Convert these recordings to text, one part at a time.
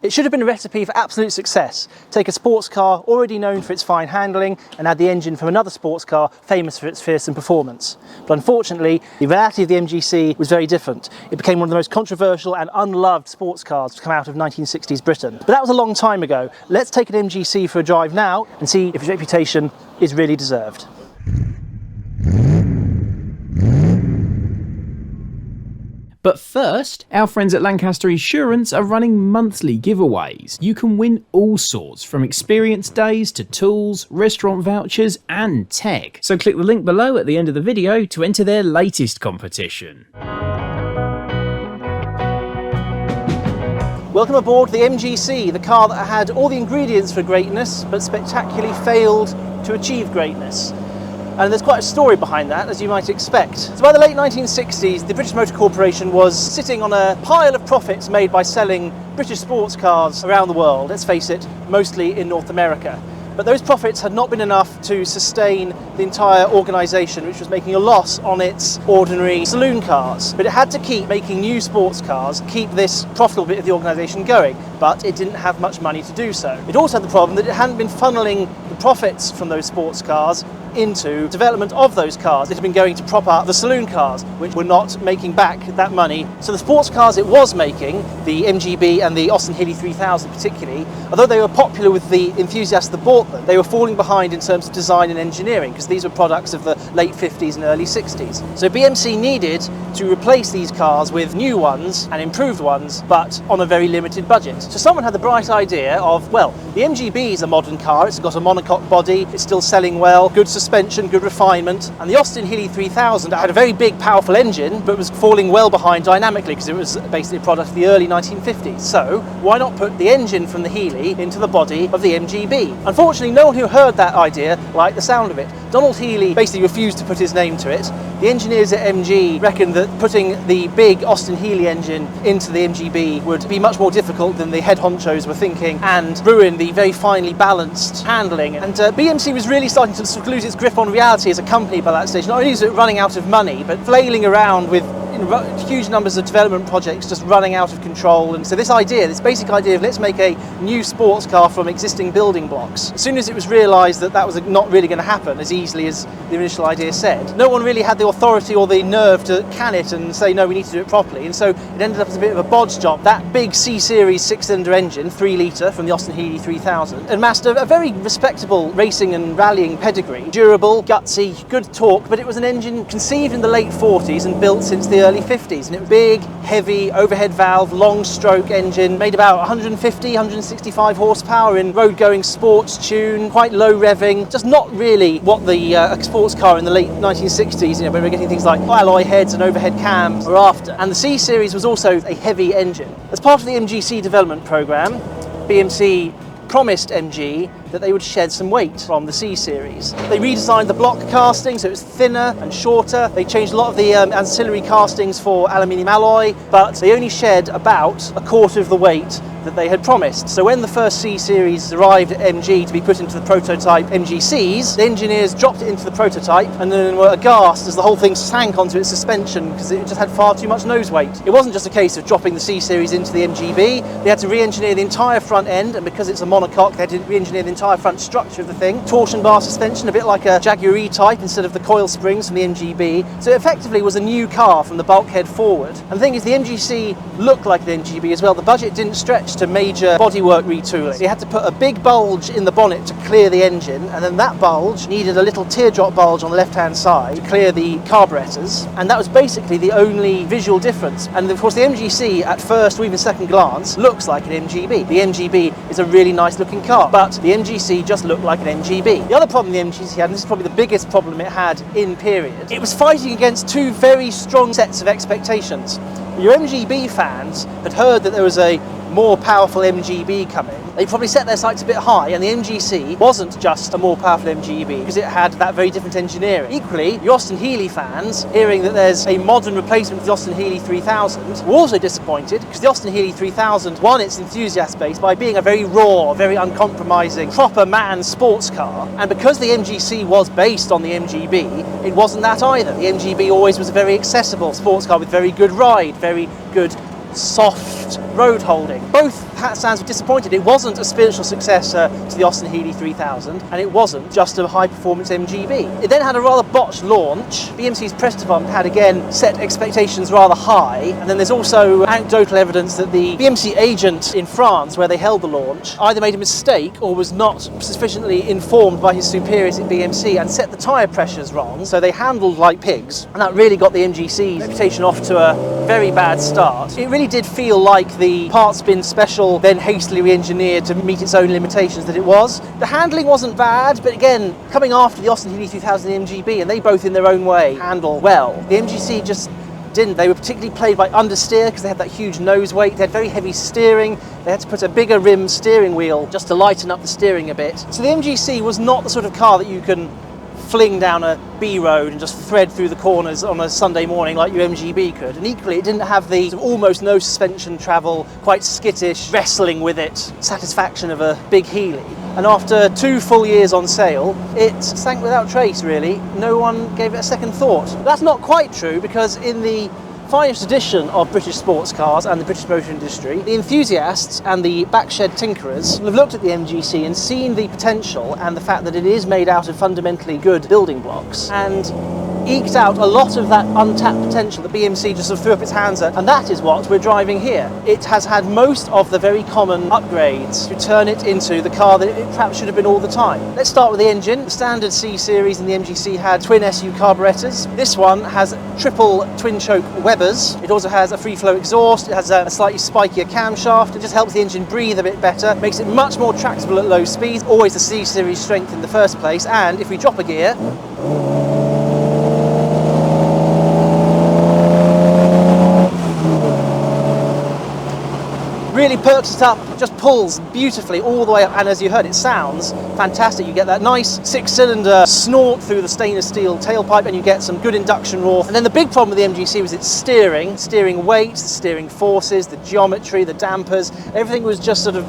It should have been a recipe for absolute success. Take a sports car already known for its fine handling and add the engine from another sports car famous for its fearsome performance. But unfortunately, the reality of the MGC was very different. It became one of the most controversial and unloved sports cars to come out of 1960s Britain. But that was a long time ago. Let's take an MGC for a drive now and see if its reputation is really deserved. But first, our friends at Lancaster Insurance are running monthly giveaways. You can win all sorts, from experience days to tools, restaurant vouchers and tech. So click the link below at the end of the video to enter their latest competition. Welcome aboard the MGC, the car that had all the ingredients for greatness but spectacularly failed to achieve greatness. And there's quite a story behind that, as you might expect. So by the late 1960s, the British Motor Corporation was sitting on a pile of profits made by selling British sports cars around the world, let's face it, mostly in North America. But those profits had not been enough to sustain the entire organisation, which was making a loss on its ordinary saloon cars. But it had to keep making new sports cars, keep this profitable bit of the organisation going, but it didn't have much money to do so. It also had the problem that it hadn't been funneling the profits from those sports cars into development of those cars. It had been going to prop up the saloon cars, which were not making back that money. So the sports cars it was making, the MGB and the Austin Healey 3000 particularly, although they were popular with the enthusiasts that bought them, they were falling behind in terms of design and engineering, because these were products of the late 50s and early 60s. So BMC needed to replace these cars with new ones and improved ones, but on a very limited budget. So someone had the bright idea of, well, the MGB is a modern car, it's got a monocoque body, it's still selling well, good suspension, good refinement, and the Austin Healey 3000 had a very big powerful engine but was falling well behind dynamically because it was basically a product of the early 1950s. So why not put the engine from the Healey into the body of the MGB? Unfortunately, no one who heard that idea liked the sound of it. Donald Healey basically refused to put his name to it. The engineers at MG reckoned that putting the big Austin Healey engine into the MGB would be much more difficult than the head honchos were thinking and ruin the very finely balanced handling. And BMC was really starting to sort of lose its grip on reality as a company by that stage. Not only was it running out of money, but flailing around with huge numbers of development projects just running out of control. And so this basic idea of let's make a new sports car from existing building blocks, as soon as it was realised that that was not really going to happen as easily as the initial idea said, no one really had the authority or the nerve to can it and say, no, we need to do it properly. And so it ended up as a bit of a bodge job. That big C-Series 6-cylinder engine, 3 litre from the Austin Healey 3000, amassed a very respectable racing and rallying pedigree. Durable, gutsy, good torque, but it was an engine conceived in the late 40s and built since the early 50s, and it was big, heavy, overhead valve, long stroke engine, made about 150, 165 horsepower in road-going sports tune, quite low revving, just not really what the sports car in the late 1960s, when we were getting things like alloy heads and overhead cams were after. And the C-Series was also a heavy engine. As part of the MGC development program, BMC promised MG that they would shed some weight from the C-Series. They redesigned the block casting so it was thinner and shorter. They changed a lot of the ancillary castings for aluminium alloy, but they only shed about a quarter of the weight that they had promised. So when the first C-Series arrived at MG to be put into the prototype MGCs, the engineers dropped it into the prototype and then were aghast as the whole thing sank onto its suspension because it just had far too much nose weight. It wasn't just a case of dropping the C-Series into the MGB, they had to re-engineer the entire front end, and because it's a monocoque, they had to re-engineer the entire front structure of the thing. Torsion bar suspension, a bit like a Jaguar E-type instead of the coil springs from the MGB. So it effectively was a new car from the bulkhead forward. And the thing is, the MGC looked like an MGB as well. The budget didn't stretch to major bodywork retooling. They had to put a big bulge in the bonnet to clear the engine, and then that bulge needed a little teardrop bulge on the left-hand side to clear the carburetors, and that was basically the only visual difference. And of course the MGC at first or even second glance looks like an MGB. The MGB is a really nice looking car, but the MGC just looked like an MGB. The other problem the MGC had, and this is probably the biggest problem it had in period, it was fighting against two very strong sets of expectations. Your MGB fans had heard that there was a more powerful MGB coming. They probably set their sights a bit high, and the MGC wasn't just a more powerful MGB because it had that very different engineering. Equally, the Austin Healey fans, hearing that there's a modern replacement for the Austin Healey 3000, were also disappointed because the Austin Healey 3000 won its enthusiast base by being a very raw, very uncompromising, proper man sports car. And because the MGC was based on the MGB, it wasn't that either. The MGB always was a very accessible sports car with very good ride, very good soft road holding. Both Stands were disappointed. It wasn't a spiritual successor to the Austin Healey 3000, and it wasn't just a high-performance MGB. It then had a rather botched launch. BMC's press department had again set expectations rather high, and then there's also anecdotal evidence that the BMC agent in France, where they held the launch, either made a mistake or was not sufficiently informed by his superiors at BMC and set the tyre pressures wrong, so they handled like pigs, and that really got the MGC reputation off to a very bad start. It really did feel like the parts bin special, then hastily re-engineered to meet its own limitations, that it was. The handling wasn't bad, but again, coming after the Austin Healey 3000 MGB, and they both in their own way handle well. The MGC just didn't. They were particularly plagued by understeer because they had that huge nose weight. They had very heavy steering. They had to put a bigger rim steering wheel just to lighten up the steering a bit. So the MGC was not the sort of car that you can fling down a B road and just thread through the corners on a Sunday morning like your MGB could. And equally, it didn't have the sort of almost no suspension travel, quite skittish, wrestling with it satisfaction of a big Healey. And after 2 full years on sale, it sank without trace, really. No one gave it a second thought. That's not quite true, because in the finest edition of British sports cars and the British motor industry, the enthusiasts and the backshed tinkerers have looked at the MGC and seen the potential and the fact that it is made out of fundamentally good building blocks, and eked out a lot of that untapped potential that BMC just sort of threw up its hands at, and that is what we're driving here. It has had most of the very common upgrades to turn it into the car that it perhaps should have been all the time. Let's start with the engine. The standard C-Series in the MGC had twin SU carburetors. This one has triple twin-choke Webers. It also has a free-flow exhaust. It has a slightly spikier camshaft. It just helps the engine breathe a bit better, makes it much more tractable at low speeds. Always the C-Series strength in the first place, and if we drop a gear, really perks it up, just pulls beautifully all the way up, and as you heard, it sounds fantastic. You get that nice 6-cylinder snort through the stainless steel tailpipe, and you get some good induction roar. And then the big problem with the MGC was its steering weight, the steering forces, the geometry, the dampers. Everything was just sort of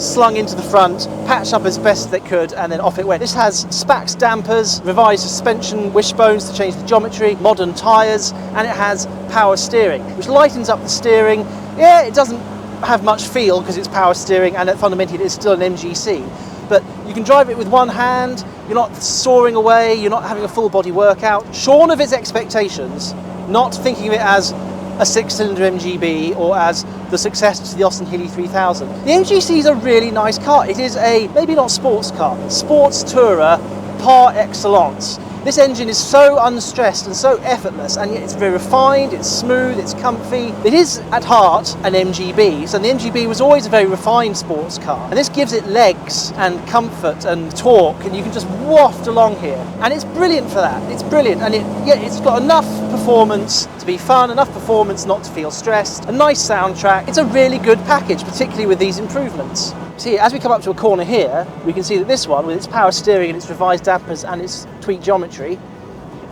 slung into the front, patched up as best they could, and then off it went. This has Spax dampers, revised suspension wishbones to change the geometry, modern tyres, and it has power steering, which lightens up the steering. Yeah, it doesn't have much feel because it's power steering, and fundamentally it is still an MGC, but you can drive it with one hand. You're not soaring away, you're not having a full body workout. Shorn of its expectations, not thinking of it as a 6-cylinder MGB or as the successor to the Austin Healey 3000. The MGC is a really nice car. It is a, maybe not sports car, sports tourer par excellence. This engine is so unstressed and so effortless, and yet it's very refined, it's smooth, it's comfy. It is at heart an MGB, so the MGB was always a very refined sports car, and this gives it legs and comfort and torque, and you can just waft along here, and it's brilliant for that. It's brilliant, and it's got enough performance to be fun, enough performance not to feel stressed, a nice soundtrack. It's a really good package, particularly with these improvements. See, as we come up to a corner here, we can see that this one, with its power steering and its revised dampers and its tweaked geometry,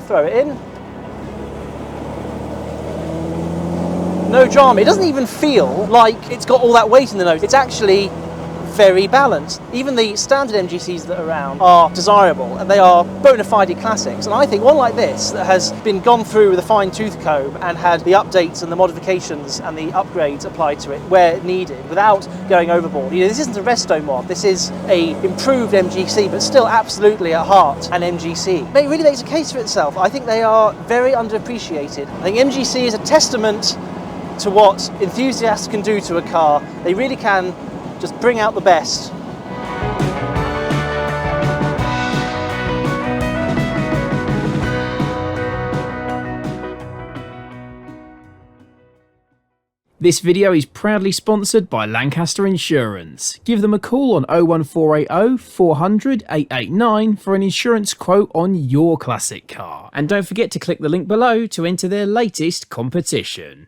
throw it in. No drama. It doesn't even feel like it's got all that weight in the nose. It's actually very balanced. Even the standard MGCs that are around are desirable, and they are bona fide classics. And I think one like this that has been gone through with a fine-tooth comb and had the updates and the modifications and the upgrades applied to it where needed without going overboard. You know, this isn't a resto mod. This is a improved MGC, but still absolutely at heart an MGC. It really makes a case for itself. I think they are very underappreciated. I think MGC is a testament to what enthusiasts can do to a car. They really can just bring out the best. This video is proudly sponsored by Lancaster Insurance. Give them a call on 01480 400 889 for an insurance quote on your classic car. And don't forget to click the link below to enter their latest competition.